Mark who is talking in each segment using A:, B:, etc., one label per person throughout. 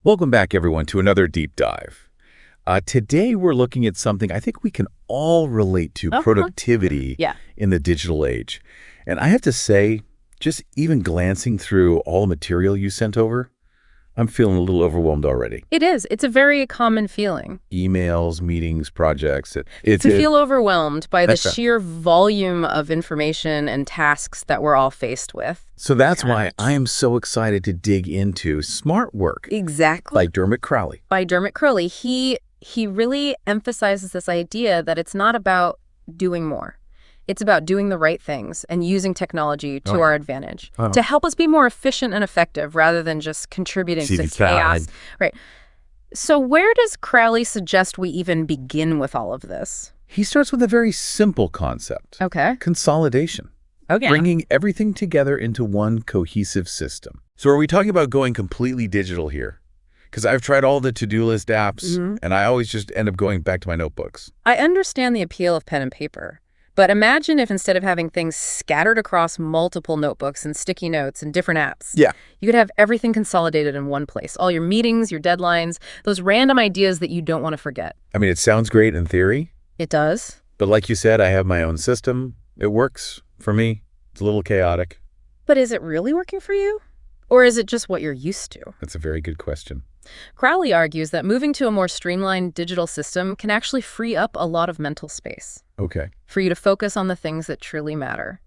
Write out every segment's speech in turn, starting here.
A: Welcome back, everyone, to another deep dive. Today, we're looking at something I think we can all relate to, productivity in the digital age. And I have to say, just even glancing through all the material you sent over, I'm feeling a little overwhelmed already.
B: It is. It's a very common feeling.
A: Emails, meetings, projects.
B: To feel overwhelmed by the sheer volume of information and tasks that we're all faced with.
A: So that's why I am so excited to dig into smart work.
B: Exactly.
A: By Dermot Crowley.
B: By Dermot Crowley. He really emphasizes this idea that it's not about doing more. It's about doing the right things and using technology to our advantage to help us be more efficient and effective rather than just contributing to chaos. Right. So where does Crowley suggest we even begin with all of this?
A: He starts with a very simple concept.
B: Okay.
A: Consolidation.
B: Okay.
A: Bringing everything together into one cohesive system. So are we talking about going completely digital here? Because I've tried all the to-do list apps, and I always just end up going back to my notebooks.
B: I understand the appeal of pen and paper. But imagine if instead of having things scattered across multiple notebooks and sticky notes and different apps, you could have everything consolidated in one place. All your meetings, your deadlines, those random ideas that you don't want to forget.
A: I mean, it sounds great in theory.
B: It does.
A: But like you said, I have my own system. It works for me. It's a little chaotic.
B: But is it really working for you? Or is it just what you're used to?
A: That's a very good question.
B: Crowley argues that moving to a more streamlined digital system can actually free up a lot of mental space.
A: Okay.
B: For you to focus on the things that truly matter.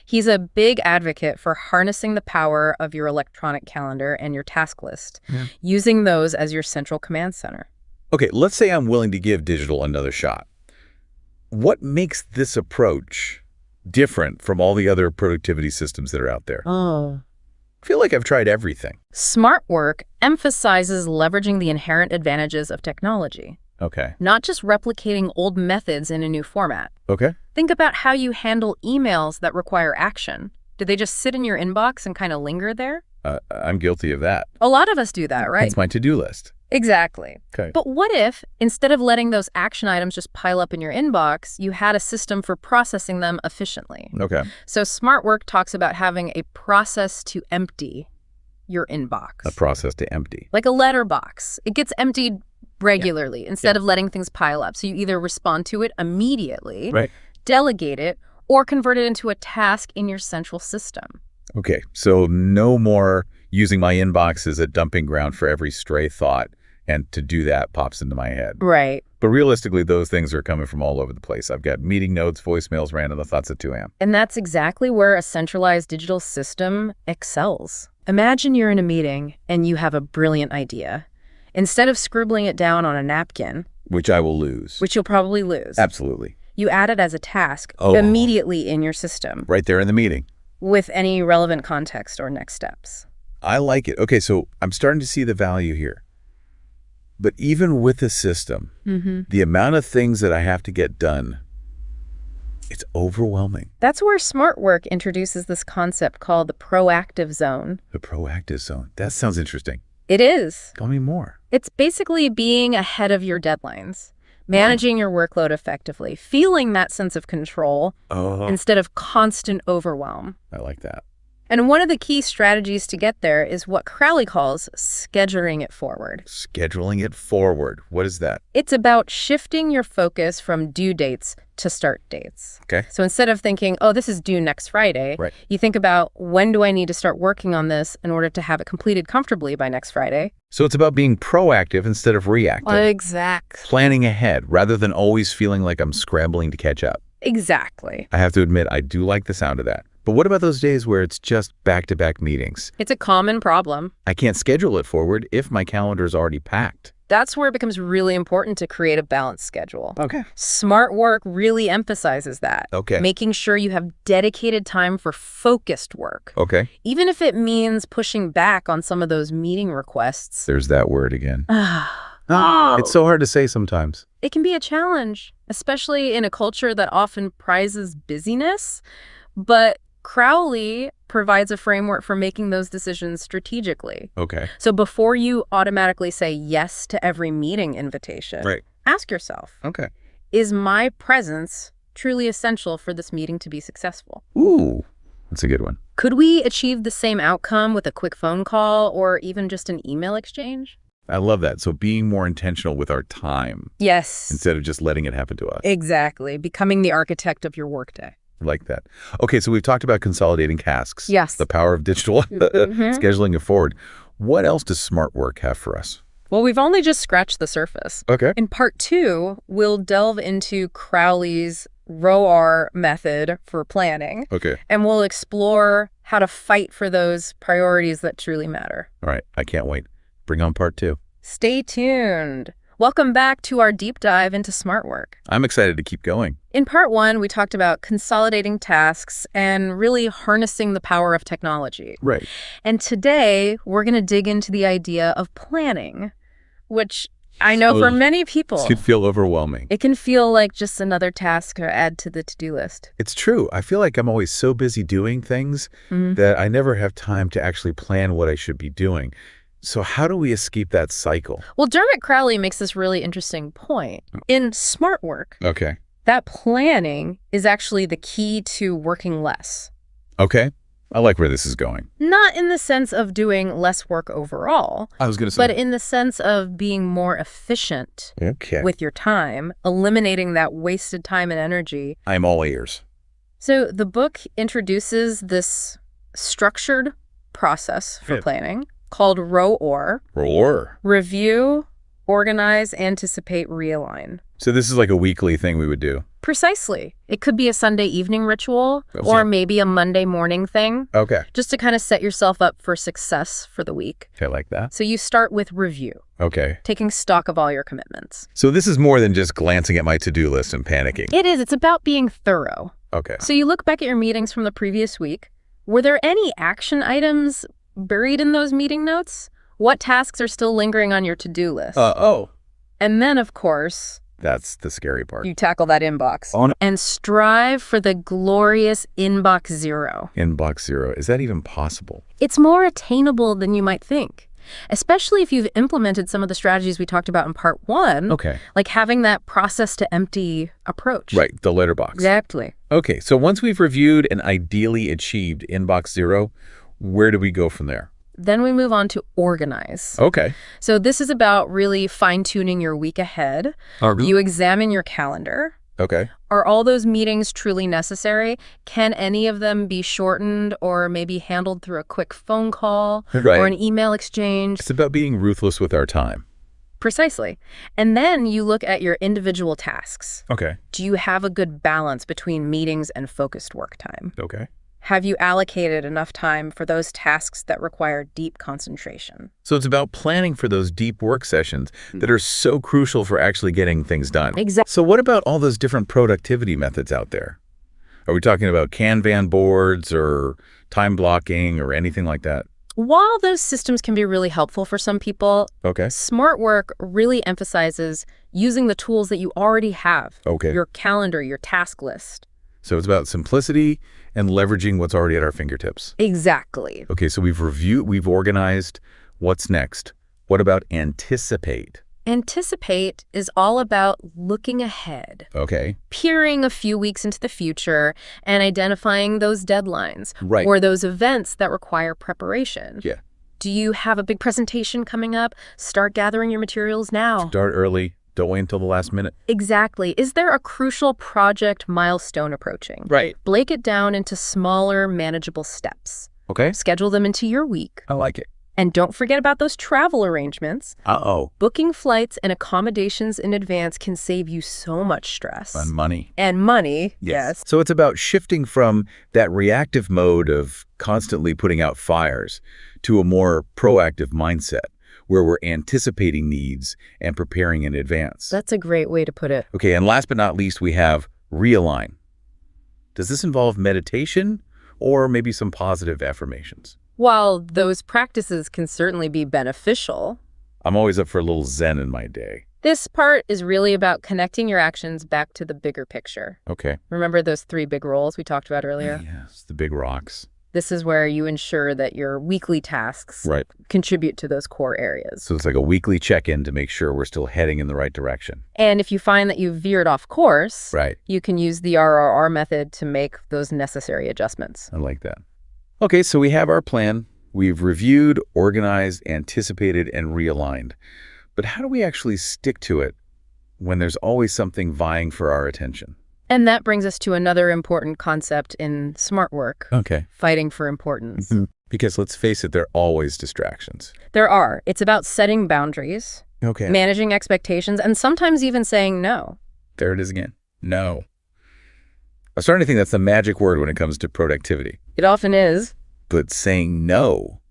B: He's a big advocate for harnessing the power of your electronic calendar and your task list, using those as your central command center.
A: Okay, let's say I'm willing to give digital another shot. What makes this approach different from all the other productivity systems that are out there? I feel like I've tried everything.
B: Smart work emphasizes leveraging the inherent advantages of technology.
A: Okay.
B: Not just replicating old methods in a new format.
A: Okay.
B: Think about how you handle emails that require action. Do they just sit in your inbox and kind of linger there?
A: I'm guilty of that.
B: A lot of us do that, right?
A: It's my to-do list.
B: Exactly.
A: Okay.
B: But what if, instead of letting those action items just pile up in your inbox, you had a system for processing them efficiently?
A: Okay.
B: So smart work talks about having a process to empty your inbox.
A: A process to empty.
B: Like a letterbox. It gets emptied regularly instead of letting things pile up. So you either respond to it immediately, delegate it, or convert it into a task in your central system.
A: Okay. So no more using my inbox as a dumping ground for every stray thought. And to do that pops into my head.
B: Right.
A: But realistically, those things are coming from all over the place. I've got meeting notes, voicemails, random thoughts at 2 a.m.
B: And that's exactly where a centralized digital system excels. Imagine you're in a meeting and you have a brilliant idea. Instead of scribbling it down on a napkin,
A: which I will lose.
B: Which you'll probably lose.
A: Absolutely.
B: You add it as a task immediately in your system.
A: Right there in the meeting.
B: With any relevant context or next steps.
A: I like it. Okay, so I'm starting to see the value here. But even with the system, the amount of things that I have to get done, it's overwhelming.
B: That's where smart work introduces this concept called the proactive zone.
A: The proactive zone. That sounds interesting.
B: It is.
A: Tell me more.
B: It's basically being ahead of your deadlines, managing your workload effectively, feeling that sense of control instead of constant overwhelm.
A: I like that.
B: And one of the key strategies to get there is what Crowley calls scheduling it forward.
A: Scheduling it forward. What is that?
B: It's about shifting your focus from due dates to start dates.
A: Okay.
B: So instead of thinking, oh, this is due next Friday, you think about when do I need to start working on this in order to have it completed comfortably by next Friday?
A: So it's about being proactive instead of reactive.
B: Exactly.
A: Planning ahead rather than always feeling like I'm scrambling to catch up.
B: Exactly.
A: I have to admit, I do like the sound of that. But what about those days where it's just back-to-back meetings?
B: It's a common problem.
A: I can't schedule it forward if my calendar is already packed.
B: That's where it becomes really important to create a balanced schedule.
A: Okay.
B: Smart work really emphasizes that.
A: Okay.
B: Making sure you have dedicated time for focused work.
A: Okay.
B: Even if it means pushing back on some of those meeting requests.
A: There's that word again. It's so hard to say sometimes.
B: It can be a challenge, especially in a culture that often prizes busyness. But Crowley provides a framework for making those decisions strategically.
A: Okay.
B: So before you automatically say yes to every meeting invitation, ask yourself, is my presence truly essential for this meeting to be successful?
A: Ooh, that's a good one.
B: Could we achieve the same outcome with a quick phone call or even just an email exchange?
A: I love that. So being more intentional with our time.
B: Yes.
A: Instead of just letting it happen to us.
B: Exactly. Becoming the architect of your workday.
A: I like that. Okay, so we've talked about consolidating tasks.
B: Yes.
A: The power of digital scheduling it forward. What else does smart work have for us?
B: Well, we've only just scratched the surface.
A: Okay.
B: In part 2, we'll delve into Crowley's ROAR method for planning.
A: Okay.
B: And we'll explore how to fight for those priorities that truly matter.
A: All right. I can't wait. Bring on part 2.
B: Stay tuned. Welcome back to our deep dive into smart work.
A: I'm excited to keep going.
B: In part 1, we talked about consolidating tasks and really harnessing the power of technology.
A: Right.
B: And today, we're going to dig into the idea of planning, which I know for many people,
A: It could feel overwhelming.
B: it can feel like just another task to add to the to-do list.
A: It's true. I feel like I'm always so busy doing things that I never have time to actually plan what I should be doing. So how do we escape that cycle?
B: Well, Dermot Crowley makes this really interesting point. In smart work,
A: Okay.
B: that planning is actually the key to working less.
A: Okay. I like where this is going.
B: Not in the sense of doing less work overall,
A: I was going to say.
B: but in the sense of being more efficient with your time, eliminating that wasted time and energy.
A: I'm all ears.
B: So the book introduces this structured process for planning called ROAR.
A: Roar.
B: Review, organize, anticipate, realign.
A: So this is like a weekly thing we would do.
B: Precisely. It could be a Sunday evening ritual or maybe a Monday morning thing.
A: Okay.
B: Just to kind of set yourself up for success for the week.
A: I like that.
B: So you start with review,
A: Okay.
B: taking stock of all your commitments.
A: So this is more than just glancing at my to-do list and panicking.
B: It is. It's about being thorough.
A: Okay.
B: So you look back at your meetings from the previous week. Were there any action items buried in those meeting notes? What tasks are still lingering on your to-do list? And then, of course,
A: that's the scary part.
B: you tackle that inbox and strive for the glorious inbox zero.
A: Inbox zero. Is that even possible?
B: It's more attainable than you might think, especially if you've implemented some of the strategies we talked about in part 1.
A: Okay.
B: Like having that process to empty approach.
A: Right. The letterbox.
B: Exactly.
A: Okay. So once we've reviewed and ideally achieved inbox zero, where do we go from there?
B: Then we move on to organize.
A: Okay.
B: So this is about really fine-tuning your week ahead. You examine your calendar.
A: Okay.
B: Are all those meetings truly necessary? Can any of them be shortened or maybe handled through a quick phone call or an email exchange?
A: It's about being ruthless with our time.
B: Precisely. And then you look at your individual tasks.
A: Okay.
B: Do you have a good balance between meetings and focused work time?
A: Okay.
B: Have you allocated enough time for those tasks that require deep concentration?
A: So it's about planning for those deep work sessions that are so crucial for actually getting things done.
B: Exactly.
A: So what about all those different productivity methods out there? Are we talking about Kanban boards or time blocking or anything like that?
B: While those systems can be really helpful for some people, smart work really emphasizes using the tools that you already have. Your calendar, your task list.
A: So it's about simplicity and leveraging what's already at our fingertips.
B: Exactly.
A: Okay, so we've reviewed, we've organized. What's next? What about anticipate?
B: Anticipate is all about looking ahead.
A: Okay.
B: Peering a few weeks into the future and identifying those deadlines.
A: Right.
B: Or those events that require preparation.
A: Yeah.
B: Do you have a big presentation coming up? Start gathering your materials now.
A: Start early. Don't wait until the last minute.
B: Exactly. Is there a crucial project milestone approaching?
A: Right.
B: Break it down into smaller, manageable steps.
A: Okay.
B: Schedule them into your week.
A: I like it.
B: And don't forget about those travel arrangements. Booking flights and accommodations in advance can save you so much stress.
A: And money.
B: And money, yes.
A: So it's about shifting from that reactive mode of constantly putting out fires to a more proactive mindset where we're anticipating needs and preparing in advance.
B: That's a great way to put it.
A: Okay, and last but not least, we have realign. Does this involve meditation or maybe some positive affirmations?
B: While those practices can certainly be beneficial,
A: I'm always up for a little zen in my day.
B: This part is really about connecting your actions back to the bigger picture.
A: Okay.
B: Remember those 3 big roles we talked about earlier?
A: Yes, the big rocks.
B: This is where you ensure that your weekly tasks contribute to those core areas.
A: So it's like a weekly check-in to make sure we're still heading in the right direction.
B: And if you find that you've veered off course, you can use the RRR method to make those necessary adjustments.
A: I like that. Okay, so we have our plan. We've reviewed, organized, anticipated, and realigned. But how do we actually stick to it when there's always something vying for our attention?
B: And that brings us to another important concept in smart work.
A: Okay.
B: Fighting for importance.
A: Because let's face it, there are always distractions.
B: There are. It's about setting boundaries,
A: Okay.
B: managing expectations, and sometimes even saying no.
A: There it is again. No. I'm starting to think that's the magic word when it comes to productivity.
B: It often is.
A: But saying no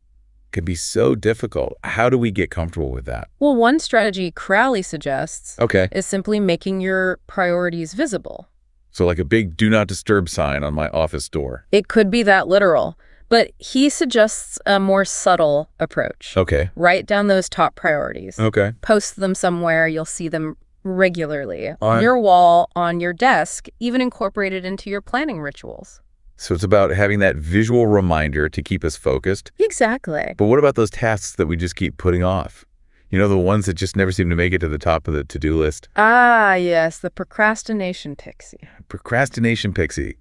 A: can be so difficult. How do we get comfortable with that?
B: Well, one strategy Crowley suggests
A: Okay.
B: is simply making your priorities visible.
A: So like a big do not disturb sign on my office door.
B: It could be that literal, but he suggests a more subtle approach.
A: Okay.
B: Write down those top priorities.
A: Okay.
B: Post them somewhere. You'll see them regularly. On your wall, on your desk, even incorporated into your planning rituals.
A: So it's about having that visual reminder to keep us focused.
B: Exactly.
A: But what about those tasks that we just keep putting off? You know, the ones that just never seem to make it to the top of the to-do list?
B: Ah, yes, the procrastination pixie.
A: Procrastination pixie.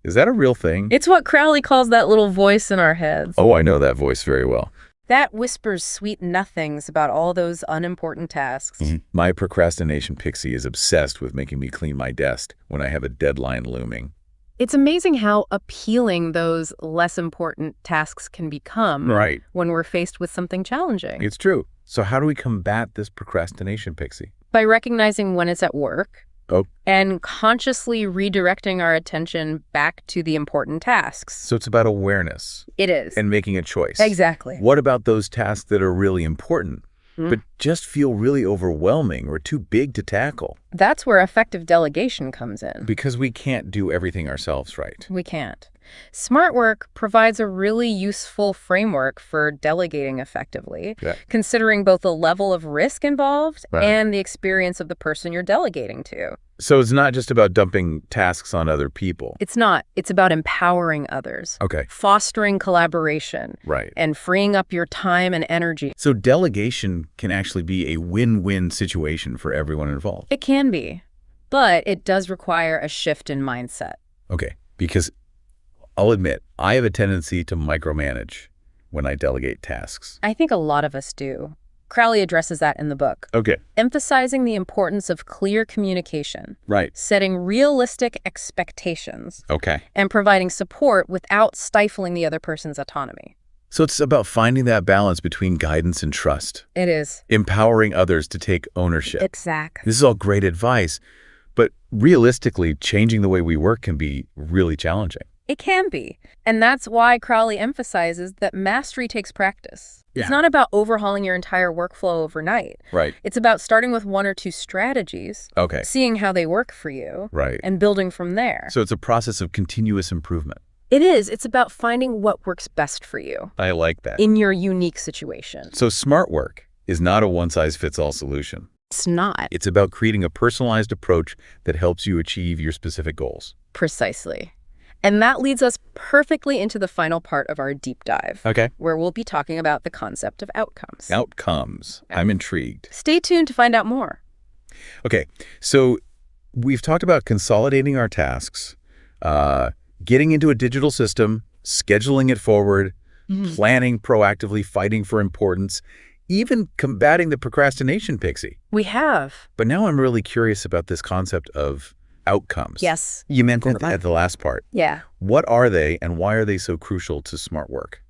A: Is that a real thing?
B: It's what Crowley calls that little voice in our heads.
A: Oh, I know that voice very well.
B: That whispers sweet nothings about all those unimportant tasks.
A: My procrastination pixie is obsessed with making me clean my desk when I have a deadline looming.
B: It's amazing how appealing those less important tasks can become when we're faced with something challenging.
A: It's true. So how do we combat this procrastination pixie?
B: By recognizing when it's at work
A: Oh.
B: and consciously redirecting our attention back to the important tasks.
A: So it's about awareness.
B: It is.
A: And making a choice.
B: Exactly.
A: What about those tasks that are really important, but just feel really overwhelming or too big to tackle?
B: That's where effective delegation comes in.
A: Because we can't do everything ourselves, right?
B: We can't. Smart work provides a really useful framework for delegating effectively, considering both the level of risk involved and the experience of the person you're delegating to.
A: So it's not just about dumping tasks on other people.
B: It's not. It's about empowering others.
A: Okay.
B: Fostering collaboration.
A: Right.
B: And freeing up your time and energy.
A: So delegation can actually be a win-win situation for everyone involved.
B: It can be, but it does require a shift in mindset.
A: Okay, because I'll admit, I have a tendency to micromanage when I delegate tasks.
B: I think a lot of us do. Crowley addresses that in the book.
A: Okay.
B: Emphasizing the importance of clear communication.
A: Right.
B: Setting realistic expectations.
A: Okay.
B: And providing support without stifling the other person's autonomy.
A: So it's about finding that balance between guidance and trust.
B: It is.
A: Empowering others to take ownership.
B: Exactly.
A: This is all great advice, but realistically, changing the way we work can be really challenging.
B: It can be. And that's why Crowley emphasizes that mastery takes practice.
A: Yeah.
B: It's not about overhauling your entire workflow overnight.
A: Right.
B: It's about starting with one or two strategies,
A: Okay.
B: seeing how they work for you,
A: Right.
B: and building from there.
A: So it's a process of continuous improvement.
B: It is. It's about finding what works best for you
A: I like that.
B: in your unique situation.
A: So smart work is not a one-size-fits-all solution.
B: It's not.
A: It's about creating a personalized approach that helps you achieve your specific goals.
B: Precisely. And that leads us perfectly into the final part of our deep dive.
A: Okay.
B: Where we'll be talking about the concept of outcomes.
A: Outcomes. I'm intrigued.
B: Stay tuned to find out more.
A: Okay. So we've talked about consolidating our tasks, getting into a digital system, scheduling it forward, planning proactively, fighting for importance, even combating the procrastination pixie.
B: We have.
A: But now I'm really curious about this concept of outcomes.
B: Yes.
A: You mentioned at the last part.
B: Yeah.
A: What are they and why are they so crucial to smart work?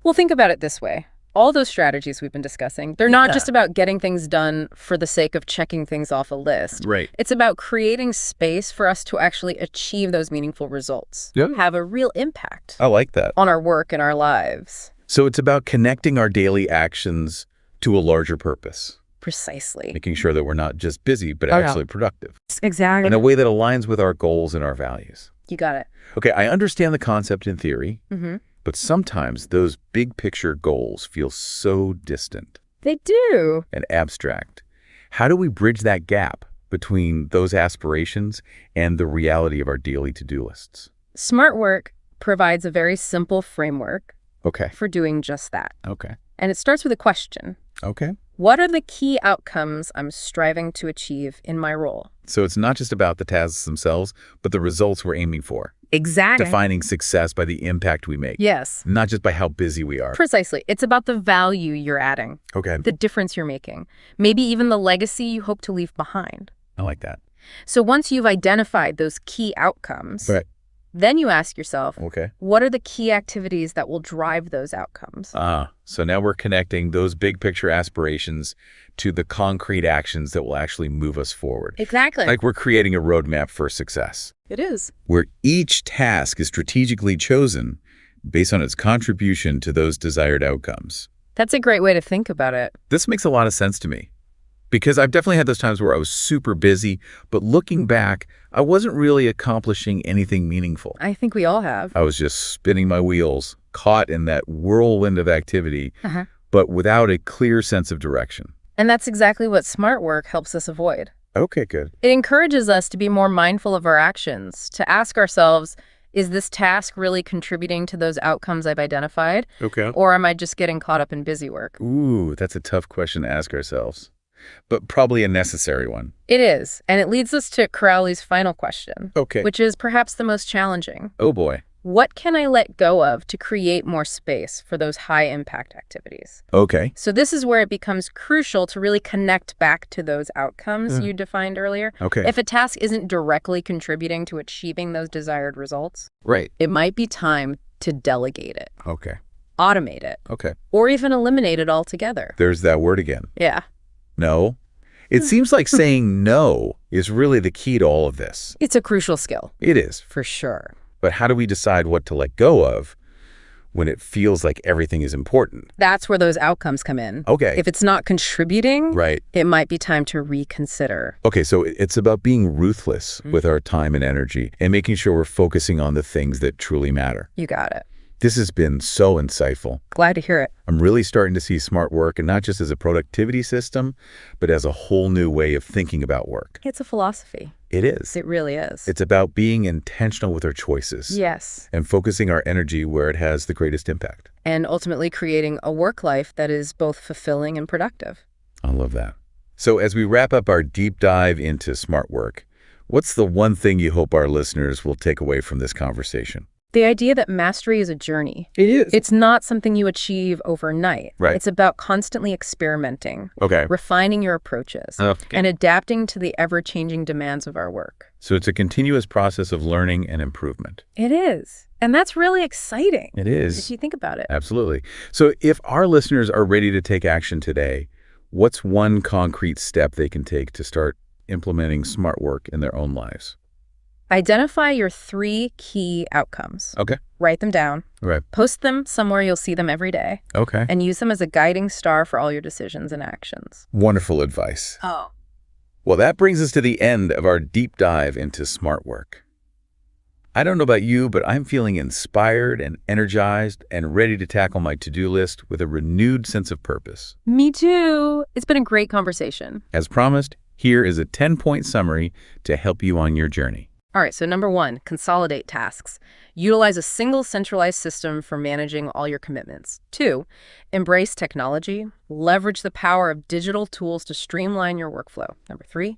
B: Well, think about it this way. All those strategies we've been discussing, they're not just about getting things done for the sake of checking things off a list.
A: Right.
B: It's about creating space for us to actually achieve those meaningful results.
A: Yeah.
B: Have a real impact.
A: I like that.
B: On our work and our lives.
A: So it's about connecting our daily actions to a larger purpose.
B: Precisely.
A: Making sure that we're not just busy, but actually productive.
B: Exactly.
A: In a way that aligns with our goals and our values.
B: You got it.
A: Okay, I understand the concept in theory, but sometimes those big picture goals feel so distant.
B: They do.
A: And abstract. How do we bridge that gap between those aspirations and the reality of our daily to-do lists?
B: Smart work provides a very simple framework for doing just that.
A: Okay.
B: And it starts with a question.
A: Okay.
B: What are the key outcomes I'm striving to achieve in my role?
A: So it's not just about the tasks themselves, but the results we're aiming for.
B: Exactly.
A: Defining success by the impact we make.
B: Yes.
A: Not just by how busy we are.
B: Precisely. It's about the value you're adding.
A: Okay.
B: The difference you're making. Maybe even the legacy you hope to leave behind.
A: I like that.
B: So once you've identified those key outcomes,
A: Right.
B: then you ask yourself,
A: Okay.
B: what are the key activities that will drive those outcomes?
A: So now we're connecting those big picture aspirations to the concrete actions that will actually move us forward.
B: Exactly.
A: Like we're creating a roadmap for success.
B: It is.
A: Where each task is strategically chosen based on its contribution to those desired outcomes.
B: That's a great way to think about it.
A: This makes a lot of sense to me. Because I've definitely had those times where I was super busy, but looking back, I wasn't really accomplishing anything meaningful.
B: I think we all have.
A: I was just spinning my wheels, caught in that whirlwind of activity, but without a clear sense of direction.
B: And that's exactly what smart work helps us avoid.
A: Okay, good.
B: It encourages us to be more mindful of our actions, to ask ourselves, is this task really contributing to those outcomes I've identified?
A: Okay.
B: Or am I just getting caught up in busy work?
A: Ooh, that's a tough question to ask ourselves, but probably a necessary one.
B: It is, and it leads us to Crowley's final question,
A: Okay.
B: which is perhaps the most challenging.
A: Oh boy.
B: What can I let go of to create more space for those high-impact activities?
A: Okay.
B: So this is where it becomes crucial to really connect back to those outcomes you defined earlier.
A: Okay.
B: If a task isn't directly contributing to achieving those desired results,
A: Right.
B: it might be time to delegate it,
A: Okay.
B: automate it,
A: Okay.
B: or even eliminate it altogether.
A: There's that word again.
B: Yeah.
A: No. It seems like saying no is really the key to all of this.
B: It's a crucial skill.
A: It is.
B: For sure.
A: But how do we decide what to let go of when it feels like everything is important?
B: That's where those outcomes come in.
A: Okay.
B: If it's not contributing,
A: Right.
B: it might be time to reconsider.
A: Okay, so it's about being ruthless with our time and energy and making sure we're focusing on the things that truly matter.
B: You got it.
A: This has been so insightful.
B: Glad to hear it.
A: I'm really starting to see smart work, and not just as a productivity system, but as a whole new way of thinking about work.
B: It's a philosophy.
A: It is.
B: It really is.
A: It's about being intentional with our choices.
B: Yes.
A: And focusing our energy where it has the greatest impact.
B: And ultimately creating a work life that is both fulfilling and productive.
A: I love that. So as we wrap up our deep dive into smart work, what's the one thing you hope our listeners will take away from this conversation?
B: The idea that mastery is a journey.
A: It is.
B: It's not something you achieve overnight.
A: Right.
B: It's about constantly experimenting,
A: Okay.
B: refining your approaches, and adapting to the ever-changing demands of our work.
A: So it's a continuous process of learning and improvement.
B: It is. And that's really exciting.
A: It is.
B: If you think about it.
A: Absolutely. So if our listeners are ready to take action today, what's one concrete step they can take to start implementing smart work in their own lives?
B: Identify your 3 key outcomes.
A: Okay.
B: Write them down.
A: Right.
B: Post them somewhere you'll see them every day.
A: Okay.
B: And use them as a guiding star for all your decisions and actions.
A: Wonderful advice.
B: Oh.
A: Well, that brings us to the end of our deep dive into smart work. I don't know about you, but I'm feeling inspired and energized and ready to tackle my to-do list with a renewed sense of purpose.
B: Me too. It's been a great conversation.
A: As promised, here is a 10-point summary to help you on your journey.
B: All right, so number 1, consolidate tasks. Utilize a single centralized system for managing all your commitments. 2, embrace technology. Leverage the power of digital tools to streamline your workflow. Number 3,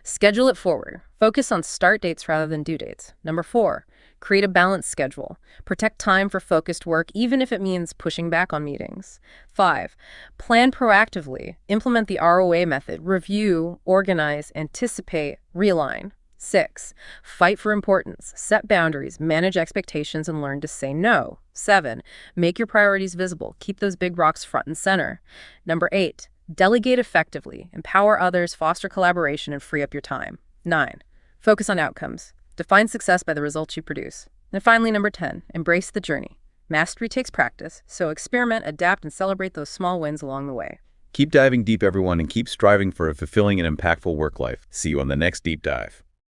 B: schedule it forward. Focus on start dates rather than due dates. Number 4, create a balanced schedule. Protect time for focused work, even if it means pushing back on meetings. 5, plan proactively. Implement the ROA method. Review, organize, anticipate, realign. 6, fight for importance, set boundaries, manage expectations, and learn to say no. 7, make your priorities visible. Keep those big rocks front and center. Number 8, delegate effectively. Empower others, foster collaboration, and free up your time. 9, focus on outcomes. Define success by the results you produce. And finally, number 10, embrace the journey. Mastery takes practice, so experiment, adapt, and celebrate those small wins along the way.
A: Keep diving deep, everyone, and keep striving for a fulfilling and impactful work life. See you on the next deep dive.